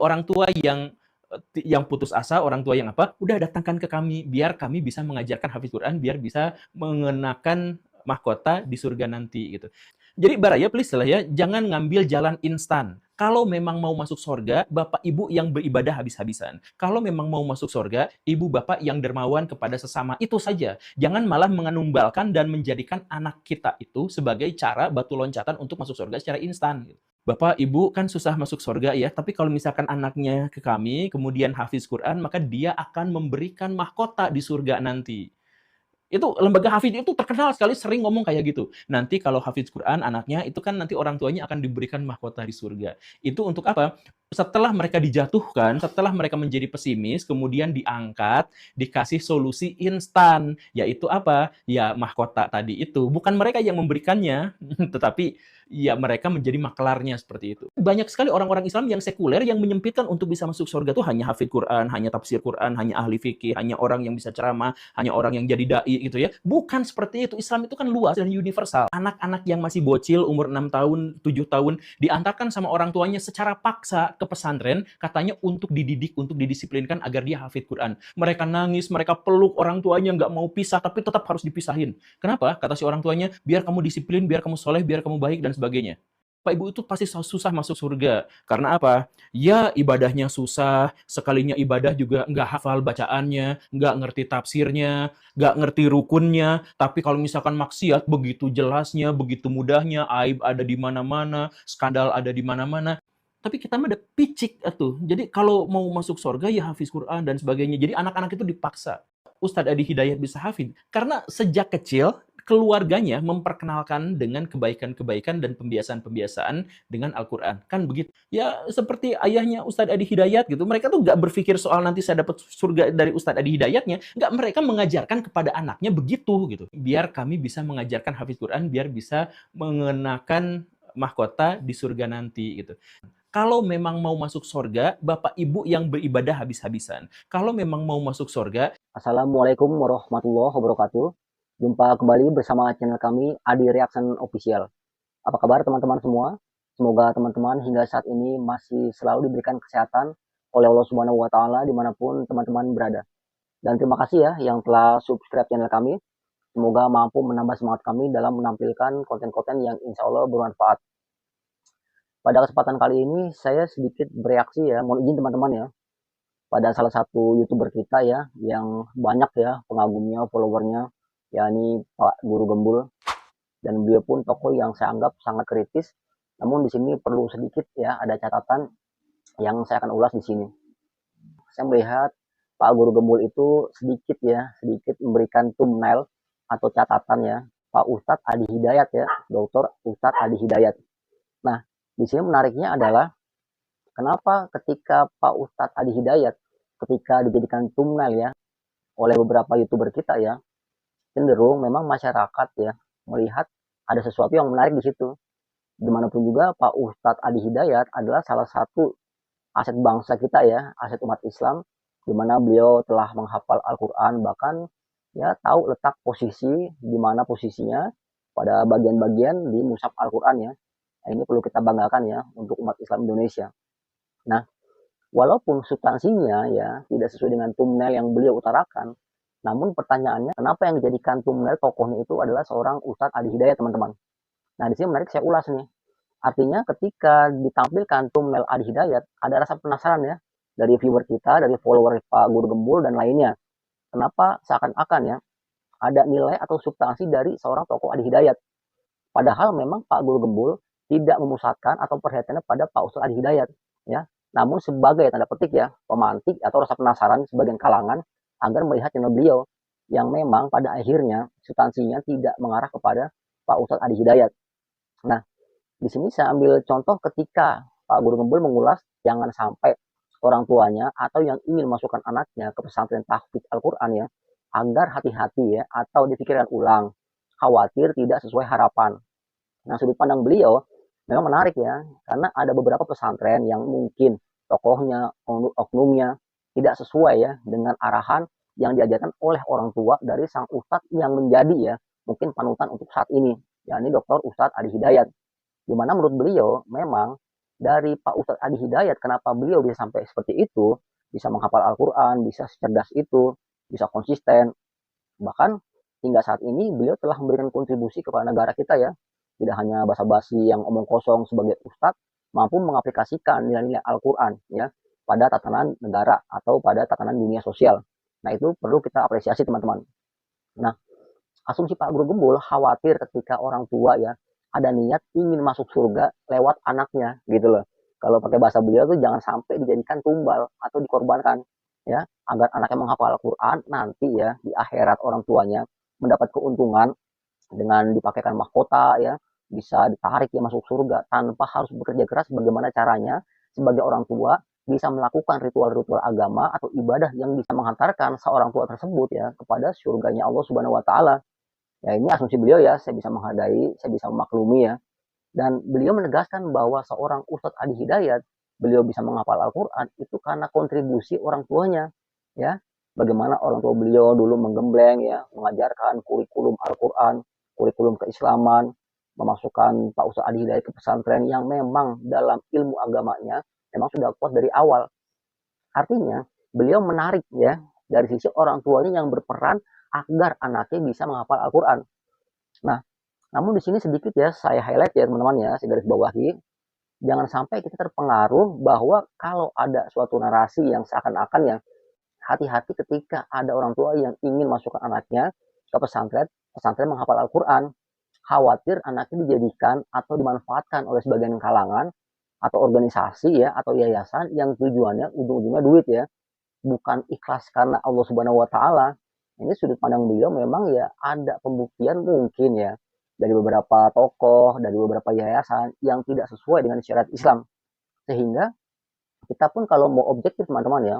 orang tua yang putus asa, orang tua yang apa, udah datangkan ke kami, biar kami bisa mengajarkan hafiz Quran, biar bisa mengenakan mahkota di surga nanti gitu. Jadi Bara ya, please lah ya, jangan ngambil jalan instan. Kalau memang mau masuk surga, bapak ibu yang beribadah habis-habisan. Kalau memang mau masuk surga, ibu bapak yang dermawan kepada sesama, itu saja. Jangan malah menganumbalkan dan menjadikan anak kita itu sebagai cara batu loncatan untuk masuk surga secara instan. Bapak, Ibu kan susah masuk surga ya, tapi kalau misalkan anaknya ke kami, kemudian hafiz Quran, maka dia akan memberikan mahkota di surga nanti. Itu lembaga Hafidz itu terkenal sekali sering ngomong kayak gitu. Nanti kalau Hafidz Quran anaknya itu kan nanti orang tuanya akan diberikan mahkota di surga. Itu untuk apa? Setelah mereka dijatuhkan, setelah mereka menjadi pesimis, kemudian diangkat, dikasih solusi instan, yaitu apa? Ya mahkota tadi itu. Bukan mereka yang memberikannya, tetapi ya mereka menjadi maklarnya seperti itu. Banyak sekali orang-orang Islam yang sekuler yang menyempitkan untuk bisa masuk surga itu hanya hafid Quran, hanya tafsir Quran, hanya ahli fikih, hanya orang yang bisa ceramah, hanya orang yang jadi dai gitu ya. Bukan seperti itu. Islam itu kan luas dan universal. Anak-anak yang masih bocil umur 6 tahun, 7 tahun diantarkan sama orang tuanya secara paksa ke pesantren katanya untuk dididik, untuk didisiplinkan agar dia hafid Quran. Mereka nangis, mereka peluk orang tuanya nggak mau pisah tapi tetap harus dipisahin. Kenapa? Kata si orang tuanya, biar kamu disiplin, biar kamu soleh, biar kamu baik dan sebagainya. Pak Ibu itu pasti susah masuk surga. Karena apa? Ya ibadahnya susah, sekalinya ibadah juga nggak hafal bacaannya, nggak ngerti tafsirnya, nggak ngerti rukunnya, tapi kalau misalkan maksiat begitu jelasnya, begitu mudahnya, aib ada di mana-mana, skandal ada di mana-mana. Tapi kita mah ada picik tuh. Jadi kalau mau masuk surga ya hafiz Quran dan sebagainya. Jadi anak-anak itu dipaksa. Ustadz Adi Hidayat bisa hafid. Karena sejak kecil keluarganya memperkenalkan dengan kebaikan-kebaikan dan pembiasaan-pembiasaan dengan Al-Quran. Kan begitu. Ya seperti ayahnya Ustadz Adi Hidayat gitu. Mereka tuh nggak berpikir soal nanti saya dapat surga dari Ustadz Adi Hidayatnya. Nggak, mereka mengajarkan kepada anaknya begitu gitu. Biar kami bisa mengajarkan hafiz Quran, biar bisa mengenakan mahkota di surga nanti gitu. Kalau memang mau masuk surga, bapak ibu yang beribadah habis-habisan. Kalau memang mau masuk surga, Assalamualaikum warahmatullahi wabarakatuh. Jumpa kembali bersama channel kami Adi Reaction Official. Apa kabar teman-teman semua? Semoga teman-teman hingga saat ini masih selalu diberikan kesehatan oleh Allah Subhanahu wa Ta'ala dimanapun teman-teman berada. Dan terima kasih ya yang telah subscribe channel kami. Semoga mampu menambah semangat kami dalam menampilkan konten-konten yang insya Allah bermanfaat. Pada kesempatan kali ini saya sedikit bereaksi ya, mohon izin teman-teman ya, pada salah satu YouTuber kita ya yang banyak ya pengagumnya, followernya, yakni Pak Guru Gembul, dan beliau pun tokoh yang saya anggap sangat kritis. Namun di sini perlu sedikit ya ada catatan yang saya akan ulas di sini. Saya melihat Pak Guru Gembul itu sedikit memberikan thumbnail atau catatan ya Pak Ustadz Adi Hidayat ya, Dr. Ustadz Adi Hidayat. Nah, di sini menariknya adalah kenapa ketika Pak Ustadz Adi Hidayat ketika dijadikan thumbnail ya oleh beberapa YouTuber kita ya, cenderung memang masyarakat ya melihat ada sesuatu yang menarik di situ. Dimanapun juga Pak Ustadz Adi Hidayat adalah salah satu aset bangsa kita ya, aset umat Islam, di mana beliau telah menghafal Al-Quran, bahkan ya tahu letak posisi di mana posisinya pada bagian-bagian di mushaf Al-Quran ya. Nah, ini perlu kita banggakan ya untuk umat Islam Indonesia. Nah, walaupun substansinya ya tidak sesuai dengan thumbnail yang beliau utarakan, namun pertanyaannya kenapa yang dijadikan thumbnail tokohnya itu adalah seorang Ustadz Adi Hidayat teman-teman. Nah di sini menarik saya ulas nih. Artinya ketika ditampilkan thumbnail Adi Hidayat ada rasa penasaran ya dari viewer kita, dari follower Pak Guru Gembul dan lainnya. Kenapa seakan-akan ya ada nilai atau substansi dari seorang tokoh Adi Hidayat. Padahal memang Pak Guru Gembul tidak memusatkan atau perhatiannya pada Pak Ustadz Adi Hidayat ya. Namun sebagai tanda petik ya, pemantik atau rasa penasaran sebagian kalangan agar melihat channel beliau yang memang pada akhirnya substansinya tidak mengarah kepada Pak Ustadz Adi Hidayat. Nah, di sini saya ambil contoh ketika Pak Guru Gembul mengulas jangan sampai orang tuanya atau yang ingin masukkan anaknya ke pesantren tahfidz Al-Quran ya, agar hati-hati ya atau dipikirkan ulang, khawatir tidak sesuai harapan. Nah, sudut pandang beliau memang menarik ya, karena ada beberapa pesantren yang mungkin tokohnya, oknumnya tidak sesuai ya dengan arahan yang diajarkan oleh orang tua dari sang ustadz yang menjadi ya mungkin panutan untuk saat ini, yakni Dr. Ustadz Adi Hidayat. Di mana menurut beliau memang dari Pak Ustadz Adi Hidayat, kenapa beliau bisa sampai seperti itu, bisa menghafal Al-Quran, bisa secerdas itu, bisa konsisten. Bahkan hingga saat ini beliau telah memberikan kontribusi kepada negara kita ya. Tidak hanya basa-basi yang omong kosong sebagai ustadz, mampu mengaplikasikan nilai-nilai Al-Quran ya pada tatanan negara atau pada tatanan dunia sosial. Nah itu perlu kita apresiasi teman-teman. Nah asumsi Pak Guru Gembul khawatir ketika orang tua ya ada niat ingin masuk surga lewat anaknya gitu loh. Kalau pakai bahasa beliau tuh jangan sampai dijadikan tumbal atau dikorbankan ya agar anaknya menghafal Al-Quran nanti ya di akhirat orang tuanya mendapat keuntungan dengan dipakaikan mahkota ya bisa ditarik ya masuk surga tanpa harus bekerja keras bagaimana caranya sebagai orang tua bisa melakukan ritual-ritual agama atau ibadah yang bisa menghantarkan seorang tua tersebut ya kepada surganya Allah Subhanahu wa taala. Ya ini asumsi beliau ya, saya bisa menghargai, saya bisa memaklumi ya. Dan beliau menegaskan bahwa seorang Ustadz Adi Hidayat, beliau bisa menghafal Al-Quran itu karena kontribusi orang tuanya. Ya, bagaimana orang tua beliau dulu menggembleng ya, mengajarkan kurikulum Al-Quran, kurikulum keislaman, memasukkan Pak Ustadz Adi Hidayat ke pesantren yang memang dalam ilmu agamanya memang sudah kuat dari awal. Artinya, beliau menarik ya dari sisi orang tuanya yang berperan agar anaknya bisa menghafal Al-Quran. Nah, namun di sini sedikit ya saya highlight ya teman-teman ya, saya garis bawahi. Jangan sampai kita terpengaruh bahwa kalau ada suatu narasi yang seakan-akan ya hati-hati ketika ada orang tua yang ingin masukkan anaknya ke pesantren, pesantren menghafal Al-Quran. Khawatir anaknya dijadikan atau dimanfaatkan oleh sebagian kalangan atau organisasi ya atau yayasan yang tujuannya ujung-ujungnya duit ya, bukan ikhlas karena Allah Subhanahu wa taala. Ini sudut pandang beliau memang ya ada pembuktian mungkin ya dari beberapa tokoh, dari beberapa yayasan yang tidak sesuai dengan syariat Islam. Sehingga kita pun kalau mau objektif teman-teman ya,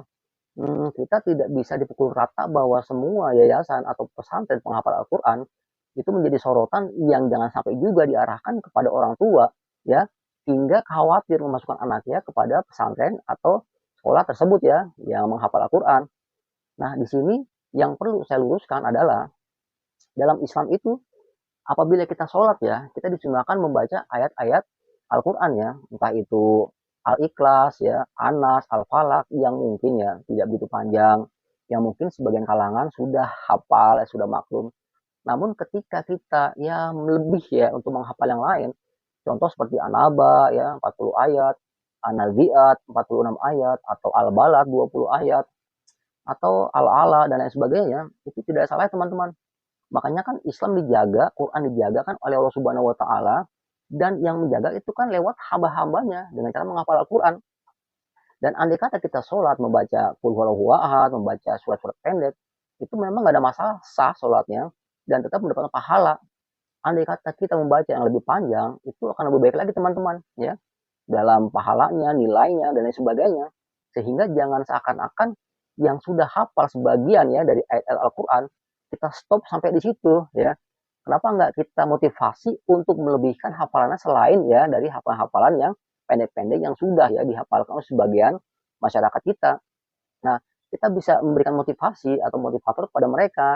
kita tidak bisa dipukul rata bahwa semua yayasan atau pesantren penghafal Al-Quran itu menjadi sorotan yang jangan sampai juga diarahkan kepada orang tua ya hingga khawatir memasukkan anaknya kepada pesantren atau sekolah tersebut ya yang menghafal Al-Quran. Nah di sini yang perlu saya luruskan adalah dalam Islam itu apabila kita sholat ya kita disunahkan membaca ayat-ayat Al-Quran ya entah itu Al-Ikhlas ya, Anas, Al-Falaq yang mungkin ya tidak begitu panjang, yang mungkin sebagian kalangan sudah hafal, ya, sudah maklum. Namun ketika kita ya lebih ya untuk menghafal yang lain, contoh seperti An-Naba ya 40 ayat, An-Nazi'at 46 ayat, atau Al-Balad 20 ayat, atau Al-Ala dan lain sebagainya, itu tidak salah teman-teman. Makanya kan Islam dijaga, Quran dijaga kan oleh Allah Subhanahu wa taala dan yang menjaga itu kan lewat hamba-hambanya dengan cara menghafal Al-Quran. Dan andai kata kita sholat membaca Qul huwallahu ahad, membaca surat-surat pendek, itu memang nggak ada masalah sah sholatnya dan tetap mendapatkan pahala. Andai kata kita membaca yang lebih panjang, itu akan lebih baik lagi teman-teman, ya dalam pahalanya, nilainya dan lain sebagainya. Sehingga jangan seakan-akan yang sudah hafal sebagian ya dari ayat Al-Quran kita stop sampai di situ ya. Kenapa nggak kita motivasi untuk melebihkan hafalannya selain ya dari hafalan-hafalan yang pendek-pendek yang sudah ya dihafalkan oleh sebagian masyarakat kita. Nah, kita bisa memberikan motivasi atau motivator kepada mereka,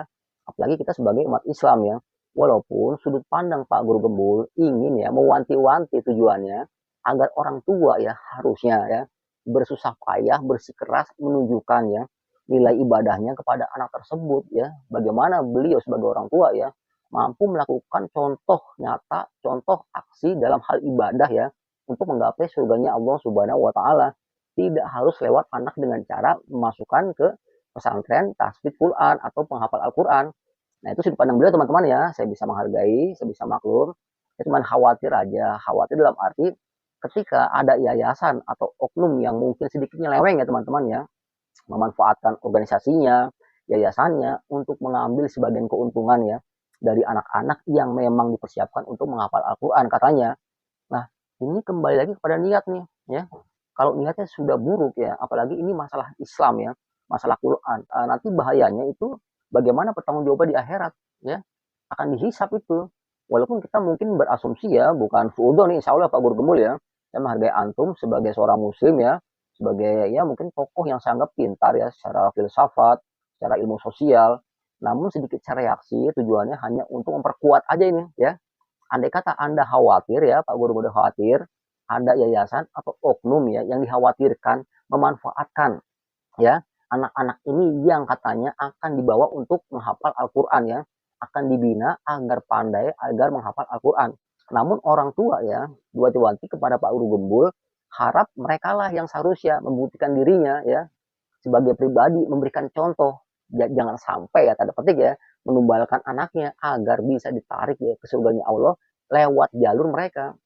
apalagi kita sebagai umat Islam ya. Walaupun sudut pandang Pak Guru Gembul ingin ya mewanti-wanti tujuannya agar orang tua ya harusnya ya bersusah payah, bersikeras menunjukkan ya nilai ibadahnya kepada anak tersebut ya. Bagaimana beliau sebagai orang tua ya mampu melakukan contoh nyata, contoh aksi dalam hal ibadah ya untuk menggapai surganya Allah Subhanahu wa taala. Tidak harus lewat anak dengan cara memasukkan ke pesantren tasbih Quran atau penghafal Al-Quran. Nah itu sudut pandang beliau teman-teman ya, saya bisa menghargai, saya bisa maklum. Saya cuma khawatir aja, khawatir dalam arti ketika ada yayasan atau oknum yang mungkin sedikit nyeleweng ya teman-teman ya, memanfaatkan organisasinya, yayasannya untuk mengambil sebagian keuntungan ya dari anak-anak yang memang dipersiapkan untuk menghafal Al-Quran katanya. Nah ini kembali lagi kepada niat nih ya. Kalau niatnya sudah buruk ya, apalagi ini masalah Islam ya, masalah Quran, nanti bahayanya itu bagaimana pertanggungjawaban di akhirat ya akan dihisap itu. Walaupun kita mungkin berasumsi ya, bukan suudzon nih, insya Allah Pak Guru Gembul ya, saya menghargai antum sebagai seorang muslim ya, sebagai ya mungkin tokoh yang saya anggap pintar ya secara filsafat, secara ilmu sosial. Namun sedikit saya reaksi tujuannya hanya untuk memperkuat aja ini ya. Andai kata Anda khawatir ya, Pak Guru Gembul khawatir, ada yayasan atau oknum ya yang dikhawatirkan memanfaatkan ya anak-anak ini yang katanya akan dibawa untuk menghafal Al-Quran ya, akan dibina agar pandai agar menghafal Al-Quran. Namun orang tua ya wanti-wanti kepada Pak Guru Gembul, harap mereka lah yang seharusnya membuktikan dirinya ya sebagai pribadi, memberikan contoh. Jangan sampai ya tanda petik ya menumbalkan anaknya agar bisa ditarik ya ke surganya Allah lewat jalur mereka.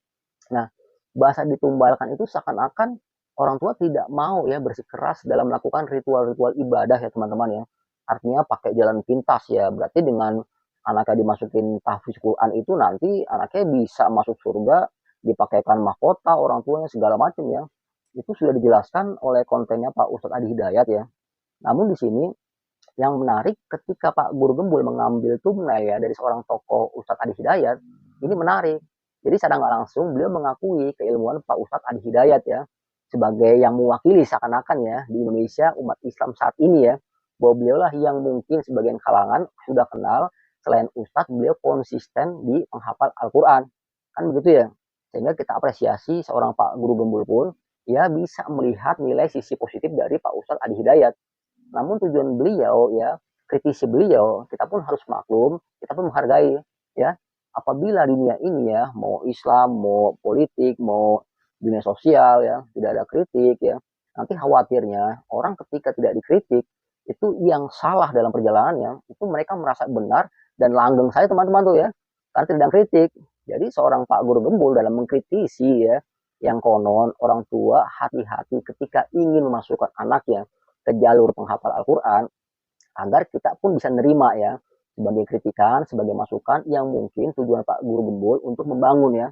Nah, bahasa ditumbalkan itu seakan-akan orang tua tidak mau ya bersikeras dalam melakukan ritual-ritual ibadah ya teman-teman ya. Artinya pakai jalan pintas ya. Berarti dengan anaknya dimasukin tahfiz Quran itu nanti anaknya bisa masuk surga, dipakaikan mahkota orang tuanya segala macam ya. Itu sudah dijelaskan oleh kontennya Pak Ustadz Adi Hidayat ya. Namun di sini yang menarik ketika Pak Guru Gembul mengambil tunai ya dari seorang tokoh Ustadz Adi Hidayat, ini menarik. Jadi secara nggak langsung beliau mengakui keilmuan Pak Ustadz Adi Hidayat ya sebagai yang mewakili seakan-akan ya di Indonesia umat Islam saat ini ya, bahwa beliau lah yang mungkin sebagian kalangan sudah kenal selain Ustadz beliau konsisten di menghafal Al-Quran kan begitu ya, sehingga kita apresiasi seorang Pak Guru Gembul pun ya bisa melihat nilai sisi positif dari Pak Ustadz Adi Hidayat. Namun tujuan beliau ya, kritisi beliau, kita pun harus maklum, kita pun menghargai ya. Apabila dunia ini ya, mau Islam, mau politik, mau dunia sosial ya, tidak ada kritik ya. Nanti khawatirnya orang ketika tidak dikritik itu yang salah dalam perjalanannya, itu mereka merasa benar dan langgeng saya teman-teman tuh ya. Karena tidak kritik. Jadi seorang Pak Guru Gembul dalam mengkritisi ya, yang konon orang tua hati-hati ketika ingin memasukkan anaknya ke jalur penghafal Al-Quran agar kita pun bisa nerima ya sebagai kritikan, sebagai masukan yang mungkin tujuan Pak Guru Gembul untuk membangun ya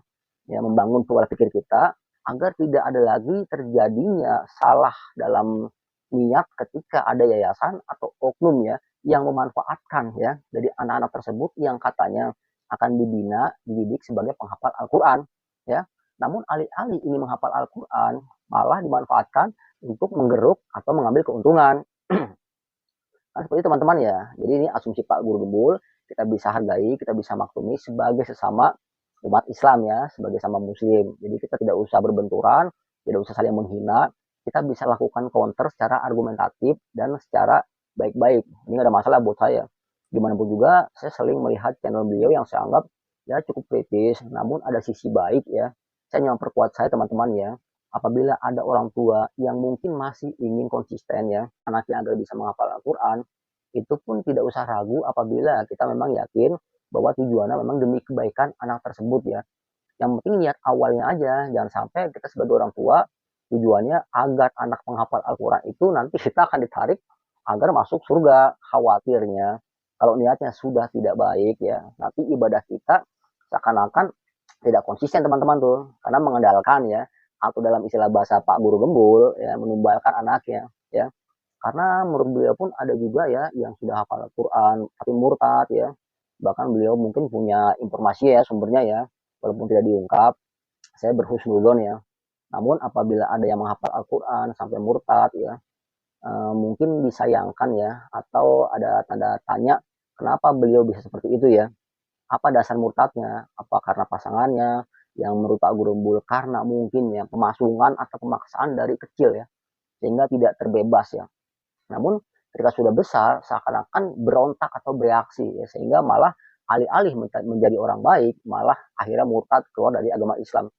membangun pola pikir kita agar tidak ada lagi terjadinya salah dalam niat ketika ada yayasan atau oknum ya yang memanfaatkan ya dari anak-anak tersebut yang katanya akan dibina, dididik sebagai penghafal Al-Quran ya. Namun alih-alih ini menghafal Al-Quran malah dimanfaatkan untuk menggeruk atau mengambil keuntungan. Kan seperti teman-teman ya. Jadi ini asumsi Pak Guru Gembul, kita bisa hargai, kita bisa maklumi sebagai sesama umat Islam ya, sebagai sama muslim. Jadi kita tidak usah berbenturan, tidak usah saling menghina, kita bisa lakukan counter secara argumentatif dan secara baik-baik. Ini gak ada masalah buat saya. Gimana pun juga, saya sering melihat channel beliau yang saya anggap ya cukup kritis, namun ada sisi baik ya. Saya yang perkuat saya teman-teman ya, apabila ada orang tua yang mungkin masih ingin konsisten ya, anaknya agar bisa menghafal Al-Quran, itu pun tidak usah ragu apabila kita memang yakin bahwa tujuannya memang demi kebaikan anak tersebut ya. Yang penting niat awalnya aja, jangan sampai kita sebagai orang tua tujuannya agar anak menghafal Al-Quran itu nanti kita akan ditarik agar masuk surga. Khawatirnya kalau niatnya sudah tidak baik ya, nanti ibadah kita seakan-akan tidak konsisten teman-teman tuh, karena mengandalkan ya atau dalam istilah bahasa Pak Guru Gembul ya menumbalkan anaknya ya, karena menurut beliau pun ada juga ya yang sudah hafal Al-Quran tapi murtad ya, bahkan beliau mungkin punya informasi ya sumbernya ya walaupun tidak diungkap, saya berhusnuzon ya. Namun apabila ada yang menghafal Al-Quran sampai murtad ya, mungkin disayangkan ya atau ada tanda tanya kenapa beliau bisa seperti itu ya, apa dasar murtadnya, apa karena pasangannya yang menurut Pak Guru Gembul karena mungkin ya pemasungan atau pemaksaan dari kecil ya sehingga tidak terbebas ya. Namun ketika sudah besar seakan-akan berontak atau bereaksi ya, sehingga malah alih-alih menjadi orang baik malah akhirnya murtad keluar dari agama Islam.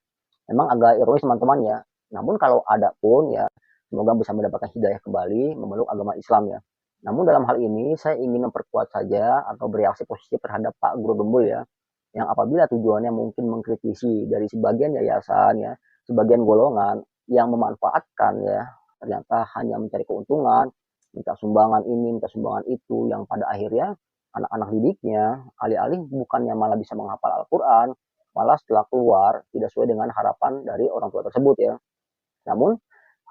Memang agak ironis teman-teman ya. Namun kalau ada pun ya semoga bisa mendapatkan hidayah kembali memeluk agama Islam ya. Namun dalam hal ini saya ingin memperkuat saja atau bereaksi positif terhadap Pak Guru Gembul ya, yang apabila tujuannya mungkin mengkritisi dari sebagian yayasan ya, sebagian golongan yang memanfaatkan ya, ternyata hanya mencari keuntungan, minta sumbangan ini, minta sumbangan itu, yang pada akhirnya anak-anak didiknya alih-alih bukannya malah bisa menghafal Al-Quran, malah setelah keluar tidak sesuai dengan harapan dari orang tua tersebut ya. Namun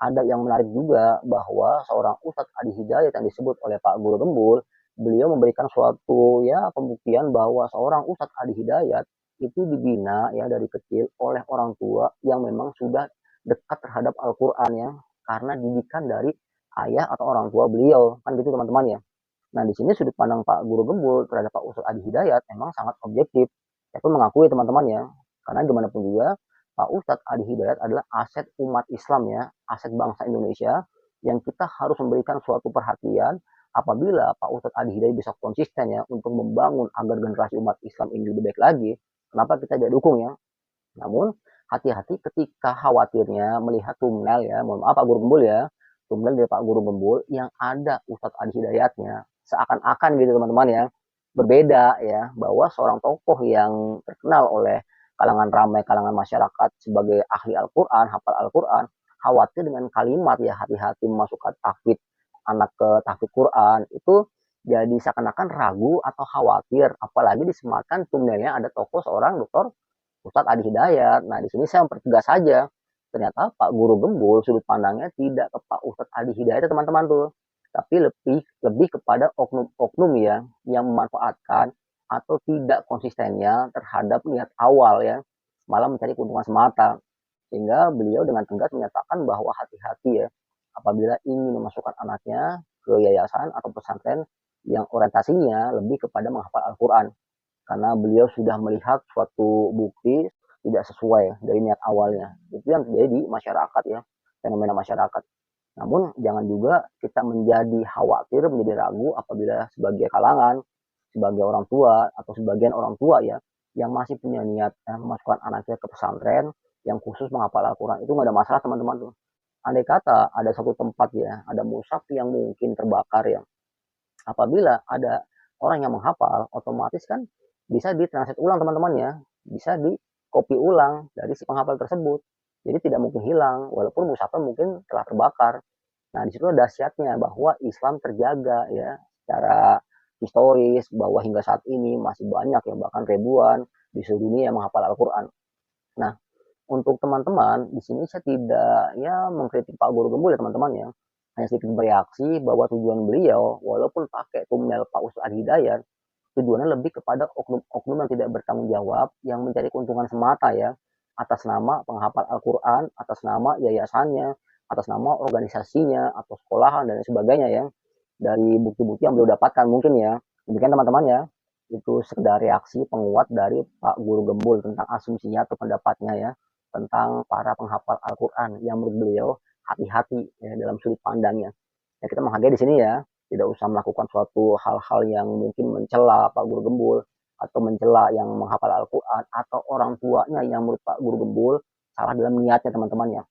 ada yang menarik juga bahwa seorang Ustadz Adi Hidayat yang disebut oleh Pak Guru Gembul, beliau memberikan suatu ya pembuktian bahwa seorang Ustadz Adi Hidayat itu dibina ya dari kecil oleh orang tua yang memang sudah dekat terhadap Al-Quran ya, karena didikan dari ayah atau orang tua beliau kan gitu teman-teman ya. Nah di sini sudut pandang Pak Guru Gembul terhadap Pak Ustadz Adi Hidayat memang sangat objektif. Saya pun mengakui teman-teman ya, karena gimana pun juga Pak Ustadz Adi Hidayat adalah aset umat Islam ya, aset bangsa Indonesia yang kita harus memberikan suatu perhatian apabila Pak Ustadz Adi Hidayat bisa konsisten ya untuk membangun agar generasi umat Islam ini lebih baik lagi. Kenapa kita tidak dukung ya? Namun hati-hati ketika khawatirnya melihat thumbnail ya, mohon maaf Pak Guru Gembul ya, thumbnail dari Pak Guru Gembul yang ada Ustadz Adi Hidayatnya, seakan-akan gitu teman-teman ya, berbeda ya, bahwa seorang tokoh yang terkenal oleh kalangan ramai, kalangan masyarakat sebagai ahli Al-Quran, hafal Al-Quran, khawatir dengan kalimat ya, hati-hati memasukkan tahfidz anak ke tahfidz Quran, itu jadi seakan-akan ragu atau khawatir, apalagi disematkan thumbnailnya ada tokoh seorang dokter Ustadz Adi Hidayat. Nah, di sini saya mempertegas saja. Ternyata Pak Guru Gembul sudut pandangnya tidak ke Pak Ustadz Adi Hidayat teman-teman tuh. Tapi lebih kepada oknum-oknum ya yang memanfaatkan atau tidak konsistennya terhadap niat awal ya, malah mencari keuntungan semata. Sehingga beliau dengan tegas menyatakan bahwa hati-hati ya apabila ingin memasukkan anaknya ke yayasan atau pesantren yang orientasinya lebih kepada menghafal Al-Quran karena beliau sudah melihat suatu bukti tidak sesuai dari niat awalnya. Itu yang terjadi di masyarakat ya, fenomena masyarakat. Namun jangan juga kita menjadi khawatir, menjadi ragu apabila sebagai kalangan, sebagai orang tua atau sebagian orang tua ya yang masih punya niat memasukkan anaknya ke pesantren yang khusus menghafal Al-Quran itu nggak ada masalah teman-teman tuh. Andai kata ada satu tempat ya, ada mushaf yang mungkin terbakar ya, apabila ada orang yang menghafal, otomatis kan bisa ditranslate ulang teman-teman ya, bisa di copy ulang dari si penghafal tersebut. Jadi tidak mungkin hilang, walaupun mushafnya mungkin telah terbakar. Nah, di situ dahsyatnya bahwa Islam terjaga ya secara historis, bahwa hingga saat ini masih banyak ya bahkan ribuan di seluruh dunia yang menghafal Al-Quran. Nah, untuk teman-teman di sini saya tidak ya mengkritik Pak Guru Gembul ya teman-teman ya, hanya sedikit bereaksi bahwa tujuan beliau walaupun pakai thumbnail Pak Ustadz Adi Hidayat, tujuannya lebih kepada oknum-oknum yang tidak bertanggung jawab yang mencari keuntungan semata ya atas nama penghafal Al-Quran, atas nama yayasannya, atas nama organisasinya atau sekolahan dan sebagainya ya, dari bukti-bukti yang beliau dapatkan mungkin ya. Demikian teman-teman ya, itu sekedar reaksi penguat dari Pak Guru Gembul tentang asumsinya atau pendapatnya ya tentang para penghafal Al-Quran yang menurut beliau hati-hati ya, dalam sudut pandangnya. Ya, kita menghargai di sini ya, tidak usah melakukan suatu hal-hal yang mungkin mencela Pak Guru Gembul atau mencela yang menghafal Al-Quran atau orang tuanya yang menurut Pak Guru Gembul salah dalam niatnya teman-teman ya.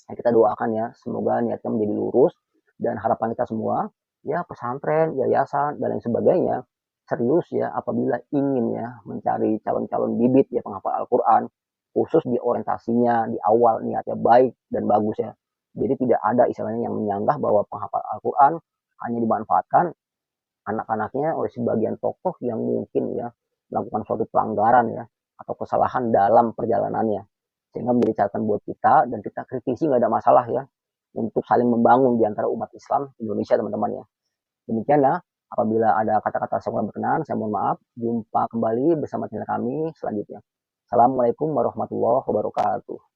Nah, kita doakan ya, semoga niatnya menjadi lurus dan harapan kita semua ya pesantren, yayasan dan lain sebagainya serius ya apabila ingin ya mencari calon-calon bibit ya penghafal Al-Quran khusus di orientasinya di awal niatnya baik dan bagus ya. Jadi tidak ada istilahnya yang menyanggah bahwa penghafal Al-Quran hanya dimanfaatkan anak-anaknya oleh sebagian tokoh yang mungkin ya melakukan suatu pelanggaran ya atau kesalahan dalam perjalanannya, sehingga menjadi catatan buat kita dan kita kritisi nggak ada masalah ya untuk saling membangun di antara umat Islam Indonesia teman-teman ya. Demikian ya, apabila ada kata-kata saya kurang berkenan saya mohon maaf. Jumpa kembali bersama channel kami selanjutnya. Assalamualaikum warahmatullahi wabarakatuh.